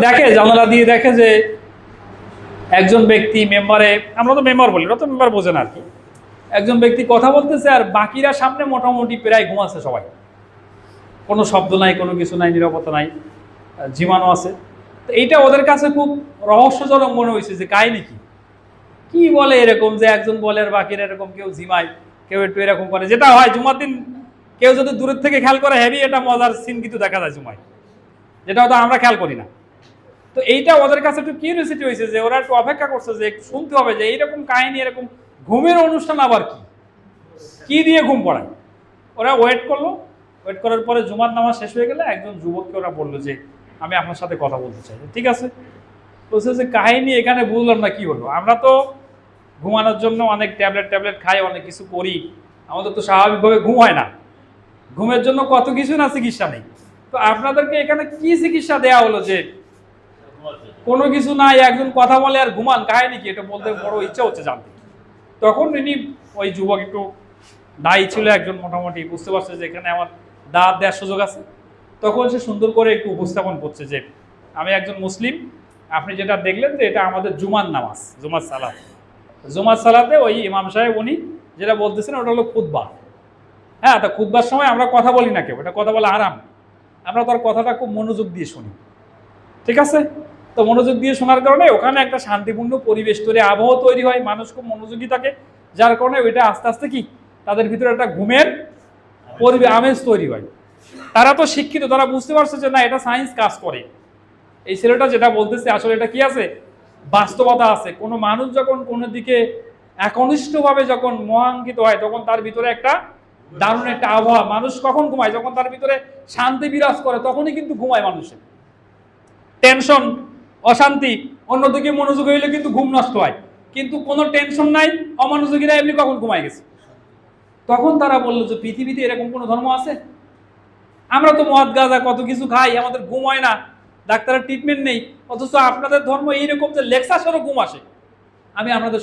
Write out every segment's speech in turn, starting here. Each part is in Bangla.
দেখে জানালা দিয়ে দেখে যে একজন ব্যক্তি মেম্বারে, আমরা তো মেম্বার বলি, ওরা তো মেম্বার বোঝে না আর কি, একজন ব্যক্তি কথা বলতেছে আর বাকিরা সামনে মোটামুটি প্রায় ঘুমাচ্ছে সবাই, কোনো শব্দ নাই, কোনো কিছু নাই, নীরবতা নাই, ঝিমানো আছে। তো এইটা ওদের কাছে খুব রহস্যজনক মনে হয়েছে যে কাহিনী কি বলে এরকম যে একজন বলে আর বাকিরা এরকম, কেউ ঝিমায়, কেউ একটু এরকম করে, যেটা হয় জুমার দিন কেউ যদি দূরের থেকে খেয়াল করে হেভি এটা মজার সিন কিন্তু দেখা যায় জুমায়, যেটা হয়তো আমরা খেয়াল করি না। তো এইটা ওদের কাছে একটু কিউরিয়াসিটি হয়েছে যে ওরা একটু অপেক্ষা করছে যে শুনতে হবে যে এইরকম কাহিনী, এরকম ঘুমের অনুষ্ঠান আবার কি দিয়ে ঘুম পড়ায়। ওরা ওয়েট করলো, ওয়েট করার পরে জুমার নামাজ শেষ হয়ে গেলে একজন যুবককে ওরা বললো যে আমি আপনার সাথে কথা বলতে চাই। ঠিক আছে, বলছে যে কাহিনী এখানে বুঝলাম না কি হলো, আমরা তো ঘুমানোর জন্য অনেক ট্যাবলেট খাই, অনেক কিছু করি, আমাদের তো স্বাভাবিকভাবে ঘুম হয় না, ঘুমের জন্য কত কিছু না চিকিৎসা নেই, তো আপনাদেরকে এখানে কি চিকিৎসা দেয়া হলো যে কোনো কিছু নাই, একজন কথা বলে আর ঘুমান, কাহিনী কি, এটা বলতে বড় ইচ্ছা হচ্ছে জানতে। তখন ইনি ওই যুবক একটু দায়ী ছিল একজন, মোটামুটি বুঝতে পারছে যে এখানে আমার দাঁত দেওয়ার সুযোগ আছে, তখন সে সুন্দর করে একটু উপস্থাপন করছে যে আমি একজন মুসলিম, আপনি যেটা দেখলেন যে এটা আমাদের জুমার নামাজ, জুমার সালাত, জুমার সালাতে ওই ইমাম সাহেব উনি যেটা বলতেছেন ওটা হলো খুতবা। হ্যাঁ, তা খুতবার সময় আমরা কথা বলি না, কেউ এটা কথা বলা আরাম, আমরা তার কথাটা খুব মনোযোগ দিয়ে শুনি। ঠিক আছে, তো মনোযোগ দিয়ে শোনার কারণে ওখানে একটা শান্তিপূর্ণ পরিবেশ তৈরি, আবহাওয়া তৈরি হয়, মানুষ খুব মনোযোগী থাকে, যার কারণে ওইটা আস্তে আস্তে কি তাদের ভিতরে একটা ঘুমের পরিবেশ, আমেজ তৈরি হয়। তারা তো শিক্ষিত, তারা বুঝতে পারছে যে না এটা সায়েন্স কাজ করে, এই ছেলেটা যেটা বলতেছে আসলে এটা কি আছে, বাস্তবতা আছে। কোনো মানুষ যখন কোনো দিকে একনিষ্ঠভাবে যখন মহাঙ্কিত হয় তখন তার ভিতরে একটা দারুণ একটা আবহাওয়া, মানুষ কখন ঘুমায় যখন তার ভিতরে শান্তি বিরাজ করে, তখনই কিন্তু ঘুমায় মানুষের। টেনশন, অশান্তি, অন্যদিকে মনোযোগী হইলে কিন্তু ঘুম নষ্ট হয়, কিন্তু কোনো টেনশন নাই, অমনোযোগীরা এমনি কখন ঘুমায় গেছে। তখন তারা বললো যে পৃথিবীতে এরকম কোনো ধর্ম আছে, আমরা তো মদ গাঁজা কত কিছু খাই, আমাদের ঘুম হয় না, ডাক্তারের ট্রিটমেন্ট নেই, অথচ আপনাদের ধর্ম এইরকম যে লেকচার সরো ঘুম আসে, আমি আপনাদের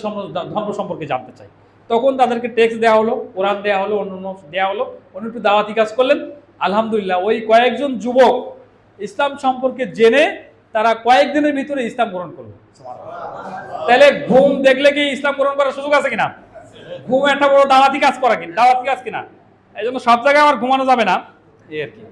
ধর্ম সম্পর্কে জানতে চাই। তখন তাদেরকে টেক্সট দেওয়া হলো, কোরআন দেওয়া হলো, অন্য দেওয়া হলো, অন্য একটু দাওয়াতি কাজ করলেন। আলহামদুলিল্লাহ ওই কয়েকজন যুবক ইসলাম সম্পর্কে জেনে তারা কয়েকদিনের ভিতরে ইসলাম গ্রহণ করলো। তাহলে ঘুম দেখলে কি ইসলাম গ্রহণ করার সুযোগ আছে কিনা? ঘুম একটা বড় দাওয়াতি কাজ করা কিনা, দাওয়াতি কাজ কিনা, এই জন্য সব জায়গায় আমার ঘুমানো যাবে না, এই আর কি।